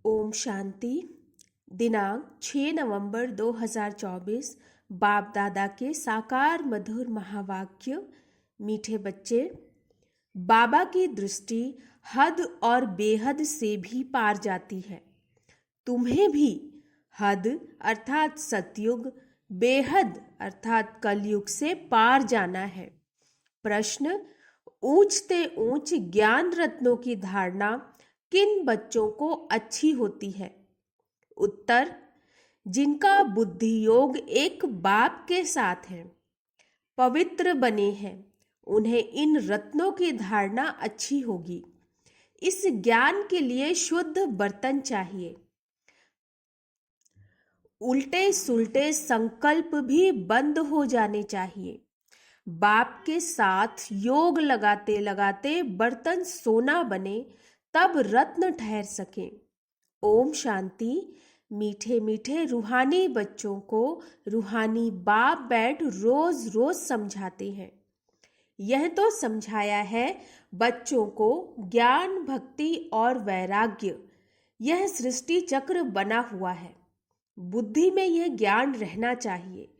ओम शांति। दिनांक 6 नवंबर 2024। बाप दादा के साकार मधुर महावाक्य। मीठे बच्चे, बाबा की दृष्टि हद और बेहद से भी पार जाती है। तुम्हें भी हद अर्थात सतयुग, बेहद अर्थात कलयुग से पार जाना है। प्रश्न: ऊंचते ऊंच ज्ञान रत्नों की धारणा किन बच्चों को अच्छी होती है? उत्तर: जिनका बुद्धि योग एक बाप के साथ है, पवित्र बने हैं, उन्हें इन रत्नों की धारणा अच्छी होगी। इस ज्ञान के लिए शुद्ध बर्तन चाहिए। उल्टे सुलटे संकल्प भी बंद हो जाने चाहिए। बाप के साथ योग लगाते लगाते बर्तन सोना बने, तब रत्न ठहर सके। ओम शांति। मीठे मीठे रूहानी बच्चों को रूहानी बाप बैठ रोज रोज समझाते हैं। यह तो समझाया है बच्चों को ज्ञान, भक्ति और वैराग्य, यह सृष्टि चक्र बना हुआ है। बुद्धि में यह ज्ञान रहना चाहिए।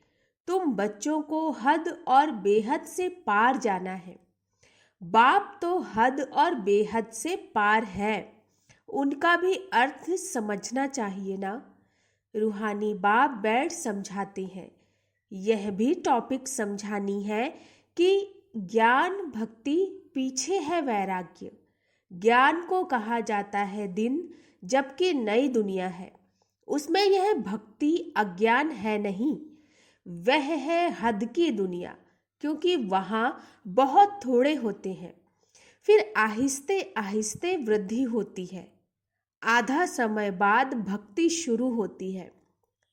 तुम बच्चों को हद और बेहद से पार जाना है। बाप तो हद और बेहद से पार है, उनका भी अर्थ समझना चाहिए ना। रूहानी बाप बैठ समझाते हैं। यह भी टॉपिक समझानी है कि ज्ञान भक्ति पीछे है वैराग्य। ज्ञान को कहा जाता है दिन, जबकि नई दुनिया है, उसमें यह भक्ति अज्ञान है नहीं, वह है हद की दुनिया, क्योंकि वहाँ बहुत थोड़े होते हैं। फिर आहिस्ते आहिस्ते वृद्धि होती है। आधा समय बाद भक्ति शुरू होती है।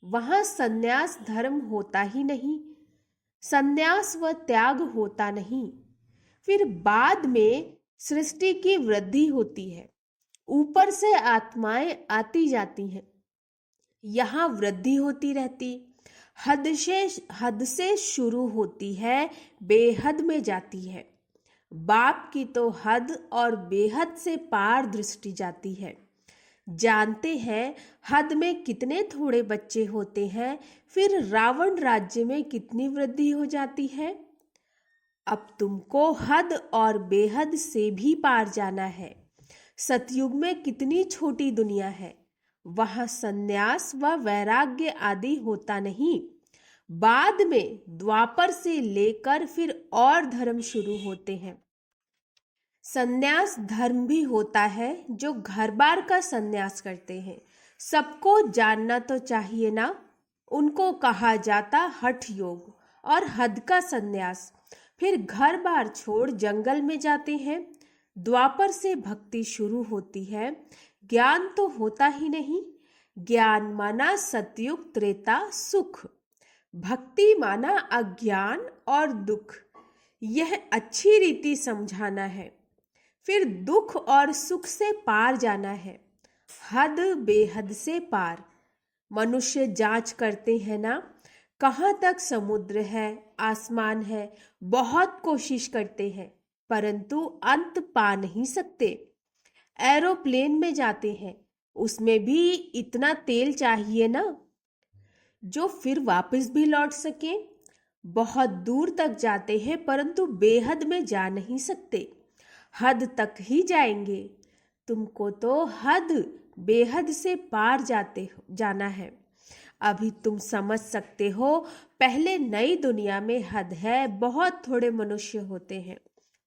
वहाँ संन्यास धर्म होता ही नहीं, संन्यास व त्याग होता नहीं। फिर बाद में सृष्टि की वृद्धि होती है। ऊपर से आत्माएं आती जाती हैं, यहाँ वृद्धि होती रहती। हद से शुरू होती है, बेहद में जाती है। बाप की तो हद और बेहद से पार दृष्टि जाती है। जानते हैं हद में कितने थोड़े बच्चे होते हैं, फिर रावण राज्य में कितनी वृद्धि हो जाती है। अब तुमको हद और बेहद से भी पार जाना है। सतयुग में कितनी छोटी दुनिया है, वहां संन्यास व वैराग्य आदि होता नहीं। बाद में द्वापर से लेकर फिर और धर्म शुरू होते हैं। संन्यास धर्म भी होता है, जो घर बार का संन्यास करते हैं। सबको जानना तो चाहिए ना। उनको कहा जाता हठ योग और हद का संन्यास। फिर घर बार छोड़ जंगल में जाते हैं। द्वापर से भक्ति शुरू होती है। ज्ञान तो होता ही नहीं। ज्ञान माना सतयुग, त्रेता, सुख। भक्ति माना अज्ञान और दुख। यह अच्छी रीति समझाना है। फिर दुख और सुख से पार जाना है। हद बेहद से पार। मनुष्य जांच करते हैं ना, कहाँ तक समुद्र है, आसमान है, बहुत कोशिश करते हैं, परंतु अंत पा नहीं सकते। एरोप्लेन में जाते हैं, उसमें भी इतना तेल चाहिए ना, जो फिर वापस भी लौट सके। बहुत दूर तक जाते हैं, परंतु बेहद में जा नहीं सकते, हद तक ही जाएंगे। तुमको तो हद बेहद से पार जाना है। अभी तुम समझ सकते हो, पहले नई दुनिया में हद है, बहुत थोड़े मनुष्य होते हैं,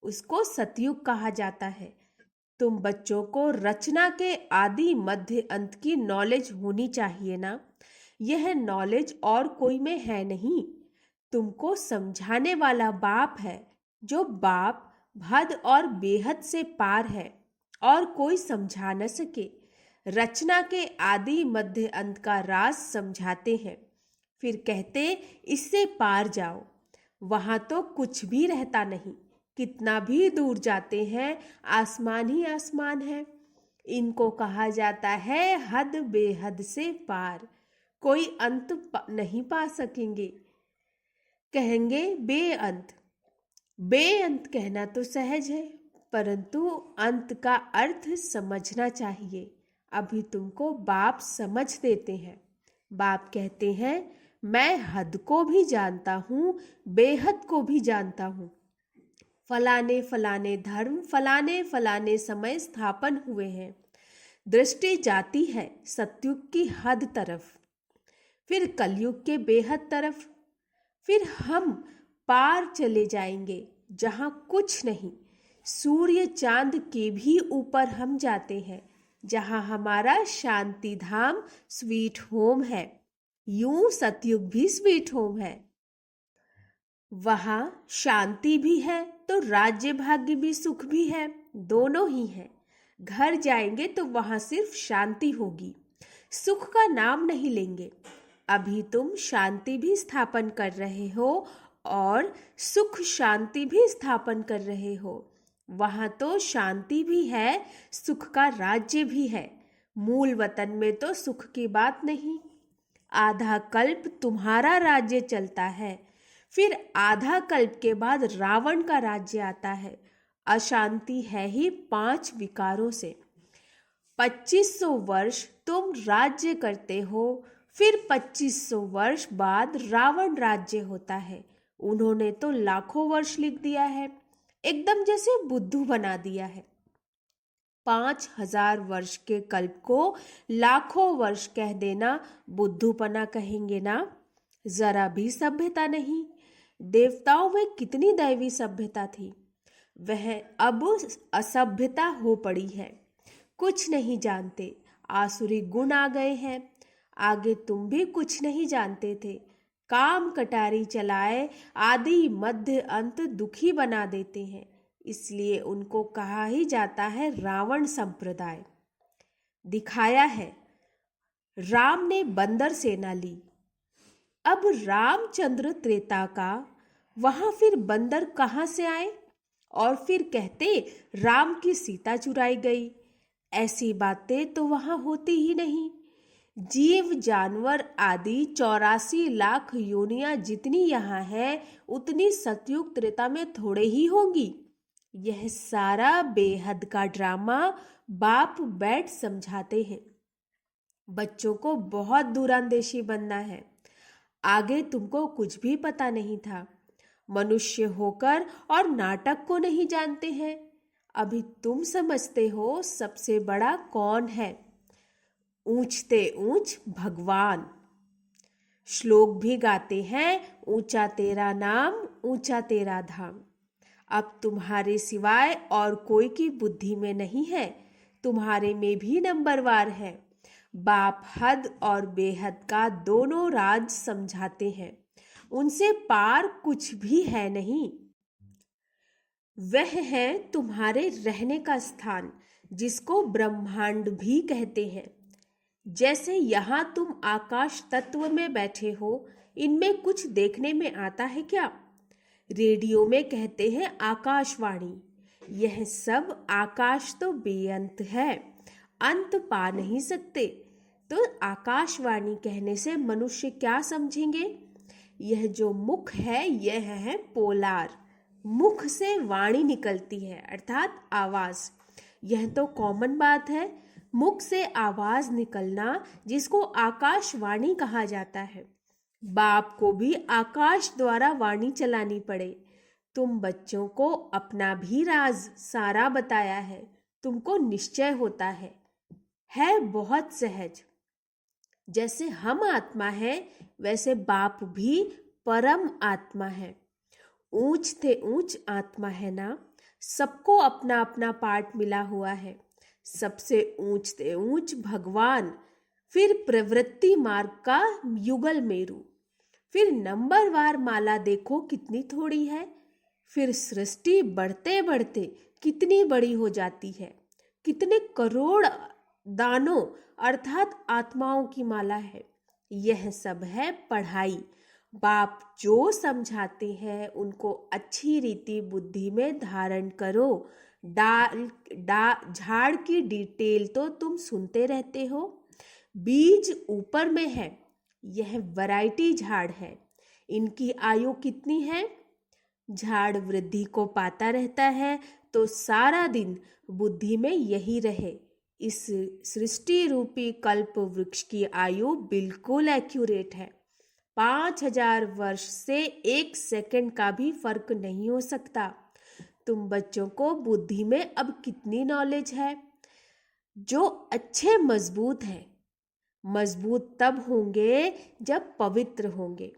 उसको सतयुग कहा जाता है। तुम बच्चों को रचना के आदि मध्य अंत की नॉलेज होनी चाहिए ना। यह नॉलेज और कोई में है नहीं, तुमको समझाने वाला बाप है, जो बाप हद और बेहद से पार है और कोई समझा न सके। रचना के आदि मध्य अंत का राज समझाते हैं, फिर कहते इससे पार जाओ। वहां तो कुछ भी रहता नहीं, कितना भी दूर जाते हैं, आसमान ही आसमान है। इनको कहा जाता है हद बेहद से पार। कोई अंत नहीं पा सकेंगे। कहेंगे बेअंत। बेअंत कहना तो सहज है, परंतु अंत का अर्थ समझना चाहिए। अभी तुमको बाप समझ देते हैं। बाप कहते हैं, मैं हद को भी जानता हूँ, बेहद को भी जानता हूँ। फलाने फलाने धर्म फलाने फलाने समय स्थापन हुए हैं। दृष्टि जाती है सतयुग की हद तरफ, फिर कलयुग के बेहद तरफ, फिर हम पार चले जाएंगे जहाँ कुछ नहीं। सूर्य चांद के भी ऊपर हम जाते हैं, जहाँ हमारा शांति धाम स्वीट होम है। यूं सतयुग भी स्वीट होम है। वहाँ शांति भी है तो राज्य भाग्य भी सुख भी है, दोनों ही है। घर जाएंगे तो वहाँ सिर्फ शांति होगी, सुख का नाम नहीं लेंगे। अभी तुम शांति भी स्थापन कर रहे हो और सुख शांति भी स्थापन कर रहे हो। वहाँ तो शांति भी है, सुख का राज्य भी है। मूल वतन में तो सुख की बात नहीं। आधा कल्प तुम्हारा राज्य चलता है, फिर आधा कल्प के बाद रावण का राज्य आता है। अशांति है ही 5 विकारों से। 2500 वर्ष तुम राज्य करते हो, फिर 2500 वर्ष बाद रावण राज्य होता है। उन्होंने तो लाखों वर्ष लिख दिया है, एकदम जैसे बुद्धू बना दिया है। 5000 वर्ष के कल्प को लाखों वर्ष कह देना बुद्धूपना कहेंगे ना? जरा भी सभ्यता नहीं। देवताओं में कितनी दैवी सभ्यता थी, वह अब असभ्यता हो पड़ी है। कुछ नहीं जानते, आसुरी गुण आ गए हैं। आगे तुम भी कुछ नहीं जानते थे। काम कटारी चलाए आदि मध्य अंत दुखी बना देते हैं, इसलिए उनको कहा ही जाता है रावण संप्रदाय। दिखाया है राम ने बंदर सेना ली। अब रामचंद्र त्रेता का, वहां फिर बंदर कहाँ से आए? और फिर कहते राम की सीता चुराई गई। ऐसी बातें तो वहां होती ही नहीं। जीव जानवर आदि 84 लाख योनियां जितनी यहाँ है, उतनी सतयुग त्रेता में थोड़े ही होंगी। यह सारा बेहद का ड्रामा बाप बैठ समझाते हैं। बच्चों को बहुत दूरंदेशी बनना है। आगे तुमको कुछ भी पता नहीं था। मनुष्य होकर और नाटक को नहीं जानते हैं। अभी तुम समझते हो सबसे बड़ा कौन है। ऊंचते ऊंच भगवान। श्लोक भी गाते हैं, ऊंचा तेरा नाम ऊंचा तेरा धाम। अब तुम्हारे सिवाय और कोई की बुद्धि में नहीं है, तुम्हारे में भी नंबरवार है। बाप हद और बेहद का दोनों राज समझाते हैं। उनसे पार कुछ भी है नहीं। वह है तुम्हारे रहने का स्थान, जिसको ब्रह्मांड भी कहते हैं। जैसे यहाँ तुम आकाश तत्व में बैठे हो, इनमें कुछ देखने में आता है क्या? रेडियो में कहते हैं आकाशवाणी। यह सब आकाश तो बेअंत है, अंत पा नहीं सकते। तो आकाशवाणी कहने से मनुष्य क्या समझेंगे? यह जो मुख है, यह है पोलार। मुख से वाणी निकलती है, अर्थात आवाज। यह तो कॉमन बात है, मुख से आवाज निकलना, जिसको आकाशवाणी कहा जाता है। बाप को भी आकाश द्वारा वाणी चलानी पड़े। तुम बच्चों को अपना भी राज सारा बताया है, तुमको निश्चय होता है बहुत सहज। जैसे हम आत्मा है, वैसे बाप भी परम आत्मा है। ऊंच से ऊंच आत्मा है ना। सबको अपना अपना पार्ट मिला हुआ है। सबसे ऊंच से ऊंच भगवान, फिर प्रवृत्ति मार्ग का युगल मेरु, फिर नंबरवार माला देखो कितनी थोड़ी है। फिर सृष्टि बढ़ते बढ़ते कितनी बड़ी हो जाती है। कितने करोड़ दानों अर्थात आत्माओं की माला है। यह सब है पढ़ाई। बाप जो समझाते हैं उनको अच्छी रीति बुद्धि में धारण करो। झाड़ की डिटेल तो तुम सुनते रहते हो। बीज ऊपर में है, यह वैरायटी झाड़ है। इनकी आयु कितनी है? झाड़ वृद्धि को पाता रहता है तो सारा दिन बुद्धि में यही रहे, इस सृष्टि रूपी कल्प वृक्ष की आयु बिल्कुल एक्यूरेट है। 5,000 वर्ष से 1 सेकंड का भी फर्क नहीं हो सकता। तुम बच्चों को बुद्धि में अब कितनी नॉलेज है? जो अच्छे मजबूत हैं, मजबूत तब होंगे जब पवित्र होंगे।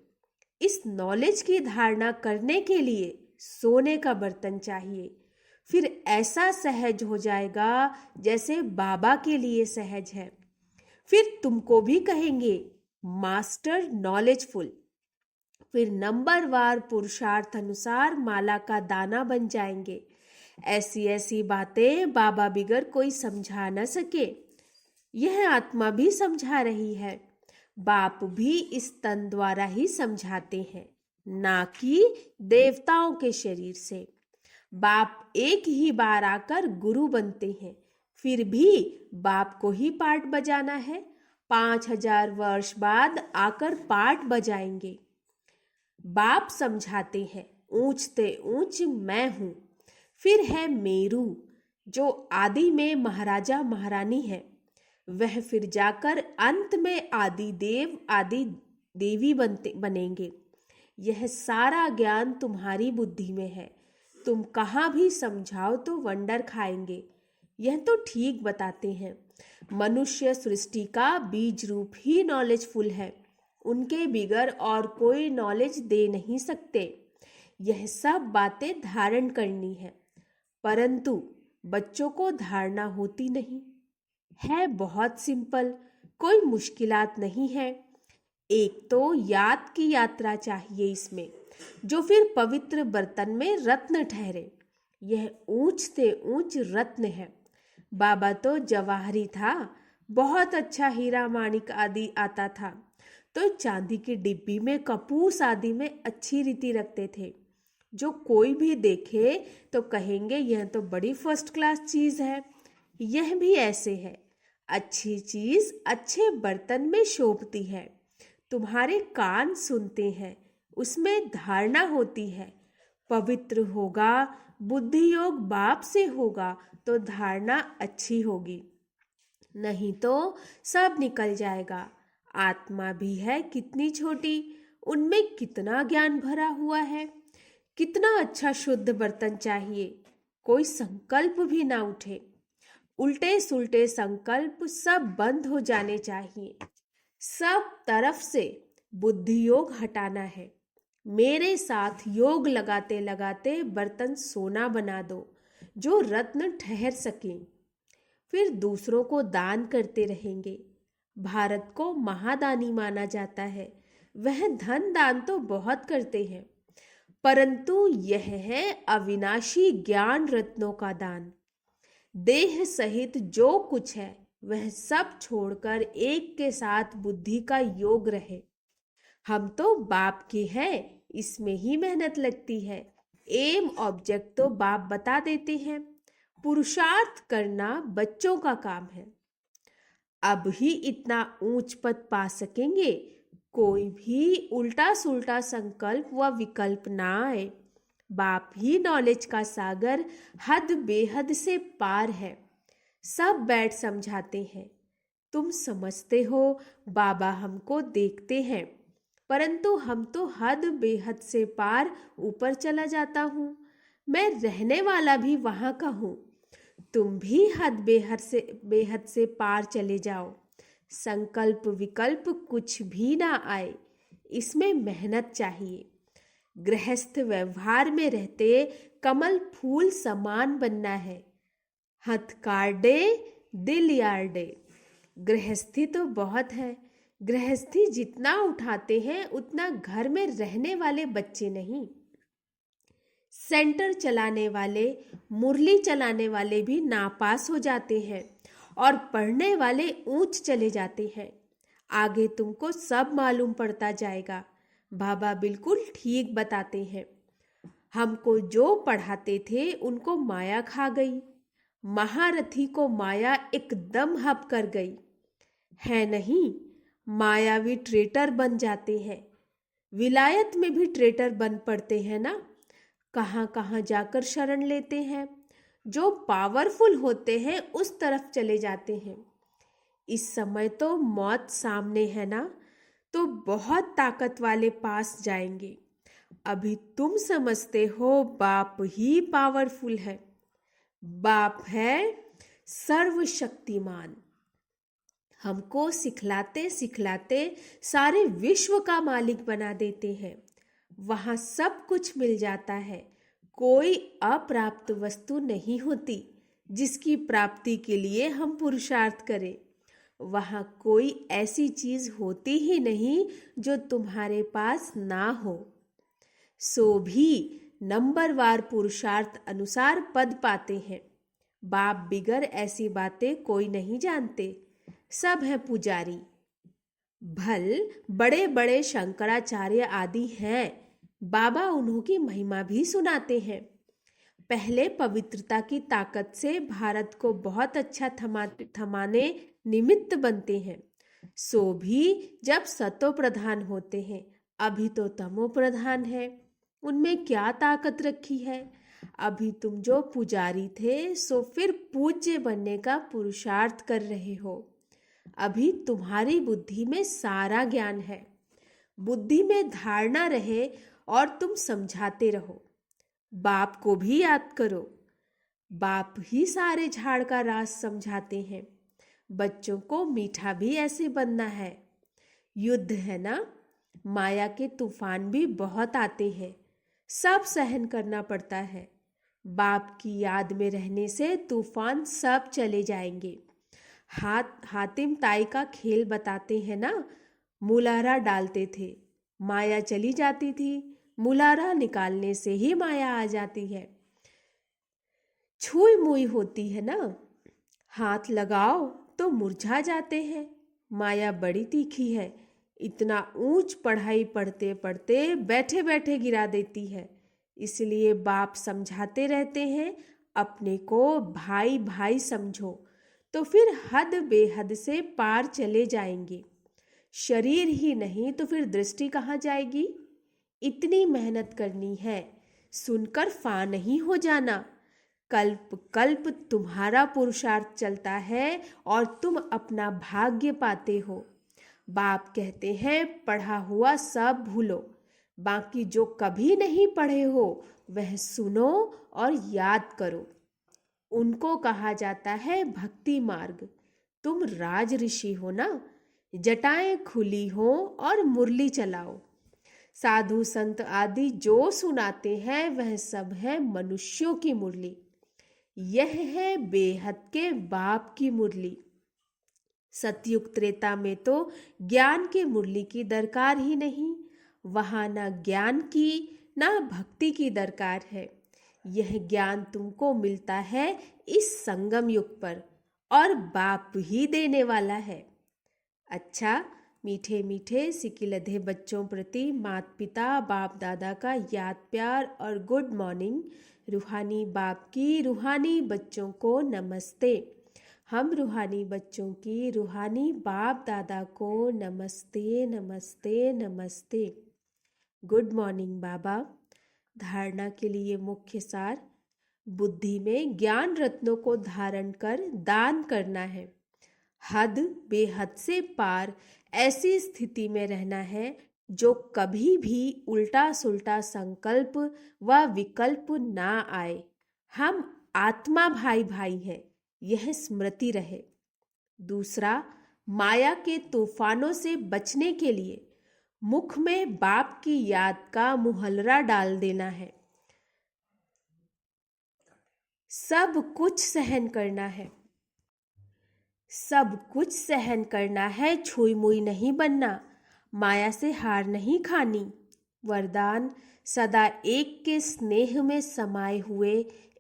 इस नॉलेज की धारणा करने के लिए सोने का बर्तन चाहिए। फिर ऐसा सहज हो जाएगा जैसे बाबा के लिए सहज है। फिर तुमको भी कहेंगे मास्टर नॉलेजफुल। फिर नंबरवार पुरुषार्थ अनुसार माला का दाना बन जाएंगे। ऐसी ऐसी बातें बाबा बिगर कोई समझा न सके। यह आत्मा भी समझा रही है। बाप भी इस तन द्वारा ही समझाते हैं, ना कि देवताओं के शरीर से। बाप एक ही बार आकर गुरु बनते हैं, फिर भी बाप को ही पाठ बजाना है। 5,000 वर्ष बाद आकर पाठ बजाएंगे। बाप समझाते हैं, ऊंचते ऊंच मैं हूं। फिर है मेरू, जो आदि में महाराजा महारानी है। वह फिर जाकर अंत में आदि देव आदि देवी बनेंगे। यह सारा ज्ञान तुम्हारी बुद्धि में है। तुम कहाँ भी समझाओ तो वंडर खाएंगे। यह तो ठीक बताते हैं। मनुष्य सृष्टि का बीज रूप ही नॉलेजफुल है। उनके बिगर और कोई नॉलेज दे नहीं सकते। यह सब बातें धारण करनी है, परंतु बच्चों को धारणा होती नहीं है। बहुत सिंपल, कोई मुश्किलात नहीं है। एक तो याद की यात्रा चाहिए इसमें, जो फिर पवित्र बर्तन में रत्न ठहरे। यह ऊंच से ऊंच रत्न है। बाबा तो जवाहरी था, बहुत अच्छा हीरा माणिक आदि आता था, तो चांदी की डिब्बी में कपूस आदि में अच्छी रीति रखते थे। जो कोई भी देखे तो कहेंगे यह तो बड़ी फर्स्ट क्लास चीज है। यह भी ऐसे है, अच्छी चीज अच्छे बर्तन में शोभती है। तुम्हारे कान सुनते हैं, उसमें धारणा होती है। पवित्र होगा, बुद्धि योग बाप से होगा तो धारणा अच्छी होगी, नहीं तो सब निकल जाएगा। आत्मा भी है कितनी छोटी, उनमें कितना ज्ञान भरा हुआ है। कितना अच्छा शुद्ध बर्तन चाहिए, कोई संकल्प भी ना उठे। उल्टे सुल्टे संकल्प सब बंद हो जाने चाहिए। सब तरफ से बुद्धि योग हटाना है। मेरे साथ योग लगाते लगाते बर्तन सोना बना दो, जो रत्न ठहर सके। फिर दूसरों को दान करते रहेंगे। भारत को महादानी माना जाता है। वह धन दान तो बहुत करते हैं, परंतु यह है अविनाशी ज्ञान रत्नों का दान। देह सहित जो कुछ है वह सब छोड़कर एक के साथ बुद्धि का योग रहे। हम तो बाप के हैं, इसमें ही मेहनत लगती है। एम ऑब्जेक्ट तो बाप बता देते हैं, पुरुषार्थ करना बच्चों का काम है। अब ही इतना ऊंच पद पा सकेंगे, कोई भी उल्टा सुल्टा संकल्प व विकल्प ना आए। बाप ही नॉलेज का सागर हद बेहद से पार है। सब बैठ समझाते हैं। तुम समझते हो बाबा हमको देखते हैं, परंतु हम तो हद बेहद से पार ऊपर चला जाता हूँ। मैं रहने वाला भी वहाँ का हूँ। तुम भी हद बेहद से पार चले जाओ। संकल्प विकल्प कुछ भी ना आए, इसमें मेहनत चाहिए। गृहस्थ व्यवहार में रहते कमल फूल समान बनना है। हथकार्डे दिल यार्डे। गृहस्थी तो बहुत है। गृहस्थी जितना उठाते हैं उतना घर में रहने वाले बच्चे नहीं। सेंटर चलाने वाले, मुरली चलाने वाले भी नापास हो जाते हैं और पढ़ने वाले ऊंच चले जाते हैं। आगे तुमको सब मालूम पड़ता जाएगा। बाबा बिल्कुल ठीक बताते हैं। हमको जो पढ़ाते थे उनको माया खा गई। महारथी को माया एकदम हप कर गई है। नहीं, मायावी ट्रेटर बन जाते हैं। विलायत में भी ट्रेटर बन पड़ते हैं ना। कहाँ कहाँ जाकर शरण लेते हैं। जो पावरफुल होते हैं उस तरफ चले जाते हैं। इस समय तो मौत सामने है ना, तो बहुत ताकत वाले पास जाएंगे। अभी तुम समझते हो बाप ही पावरफुल है। बाप है सर्वशक्तिमान। हमको सिखलाते सिखलाते सारे विश्व का मालिक बना देते हैं। वहाँ सब कुछ मिल जाता है। कोई अप्राप्त वस्तु नहीं होती जिसकी प्राप्ति के लिए हम पुरुषार्थ करें। वहाँ कोई ऐसी चीज होती ही नहीं जो तुम्हारे पास ना हो। सो भी नंबरवार पुरुषार्थ अनुसार पद पाते हैं। बाप बिगर ऐसी बातें कोई नहीं जानते। सब है पुजारी। भल बड़े बड़े शंकराचार्य आदि हैं। बाबा उन्हों की महिमा भी सुनाते हैं। पहले पवित्रता की ताकत से भारत को बहुत अच्छा थमाने निमित्त बनते हैं। सो भी जब सतो प्रधान होते हैं, अभी तो तमो प्रधान है। उनमें क्या ताकत रखी है? अभी तुम जो पुजारी थे सो फिर पूज्य बनने का पुरुषार्थ कर रहे हो। अभी तुम्हारी बुद्धि में सारा ज्ञान है। बुद्धि में धारणा रहे और तुम समझाते रहो। बाप को भी याद करो। बाप ही सारे झाड़ का राज समझाते हैं। बच्चों को मीठा भी ऐसे बनना है। युद्ध है ना, माया के तूफान भी बहुत आते हैं। सब सहन करना पड़ता है। बाप की याद में रहने से तूफान सब चले जाएंगे। हातिम ताई का खेल बताते हैं ना, मुलारा डालते थे, माया चली जाती थी। मुलारा निकालने से ही माया आ जाती है। छुई मुई होती है ना, हाथ लगाओ तो मुरझा जाते हैं। माया बड़ी तीखी है। इतना ऊंच पढ़ाई पढ़ते पढ़ते बैठे बैठे गिरा देती है। इसलिए बाप समझाते रहते हैं, अपने को भाई भाई समझो, तो फिर हद बेहद से पार चले जाएंगे। शरीर ही नहीं तो फिर दृष्टि कहाँ जाएगी? इतनी मेहनत करनी है, सुनकर फा नहीं हो जाना। कल्प कल्प तुम्हारा पुरुषार्थ चलता है और तुम अपना भाग्य पाते हो। बाप कहते हैं पढ़ा हुआ सब भूलो, बाकी जो कभी नहीं पढ़े हो वह सुनो और याद करो। उनको कहा जाता है भक्ति मार्ग। तुम राज ऋषि हो ना, जटाएं खुली हो और मुरली चलाओ। साधु संत आदि जो सुनाते हैं वह सब है मनुष्यों की मुरली। यह है बेहद के बाप की मुरली। सतयुग त्रेता में तो ज्ञान के मुरली की दरकार ही नहीं। वहां ना ज्ञान की ना भक्ति की दरकार है। यह ज्ञान तुमको मिलता है इस संगम युग पर, और बाप ही देने वाला है। अच्छा, मीठे मीठे सिकिलधे बच्चों प्रति माता पिता बाप दादा का याद प्यार और गुड मॉर्निंग। रूहानी बाप की रूहानी बच्चों को नमस्ते। हम रूहानी बच्चों की रूहानी बाप दादा को नमस्ते नमस्ते नमस्ते। गुड मॉर्निंग बाबा। धारणा के लिए मुख्य सार: बुद्धि में ज्ञान रत्नों को धारण कर दान करना है। हद बेहद से पार ऐसी स्थिति में रहना है जो कभी भी उल्टा सुल्टा संकल्प व विकल्प ना आए। हम आत्मा भाई भाई हैं, यह स्मृति रहे। दूसरा, माया के तूफानों से बचने के लिए मुख में बाप की याद का मुहल्ला डाल देना है। सब कुछ सहन करना है। सब कुछ सहन करना है, छुई मुई नहीं बनना, माया से हार नहीं खानी। वरदान: सदा एक के स्नेह में समाये हुए,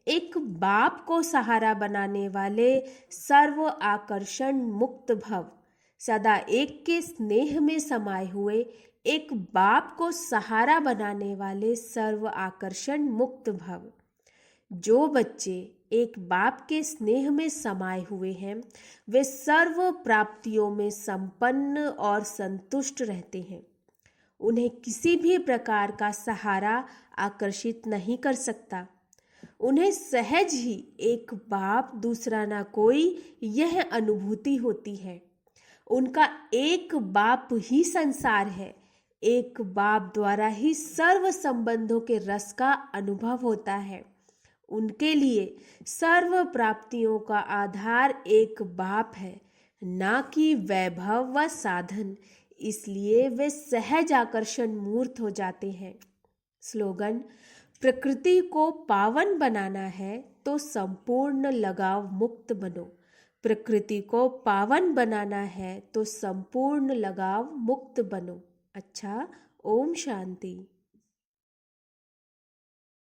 एक बाप को सहारा बनाने वाले सर्व आकर्षण मुक्त भव। सदा एक के स्नेह में समाये हुए, एक बाप को सहारा बनाने वाले सर्व आकर्षण मुक्त भव। जो बच्चे एक बाप के स्नेह में समाये हुए हैं वे सर्व प्राप्तियों में संपन्न और संतुष्ट रहते हैं। उन्हें किसी भी प्रकार का सहारा आकर्षित नहीं कर सकता। उन्हें सहज ही एक बाप दूसरा ना कोई यह अनुभूति होती है। उनका एक बाप ही संसार है। एक बाप द्वारा ही सर्व संबंधों के रस का अनुभव होता है। उनके लिए सर्व प्राप्तियों का आधार एक बाप है, ना कि वैभव व साधन। इसलिए वे सहज आकर्षण मूर्त हो जाते हैं। स्लोगन: प्रकृति को पावन बनाना है तो संपूर्ण लगाव मुक्त बनो। प्रकृति को पावन बनाना है तो संपूर्ण लगाव मुक्त बनो। अच्छा, ओम शांति।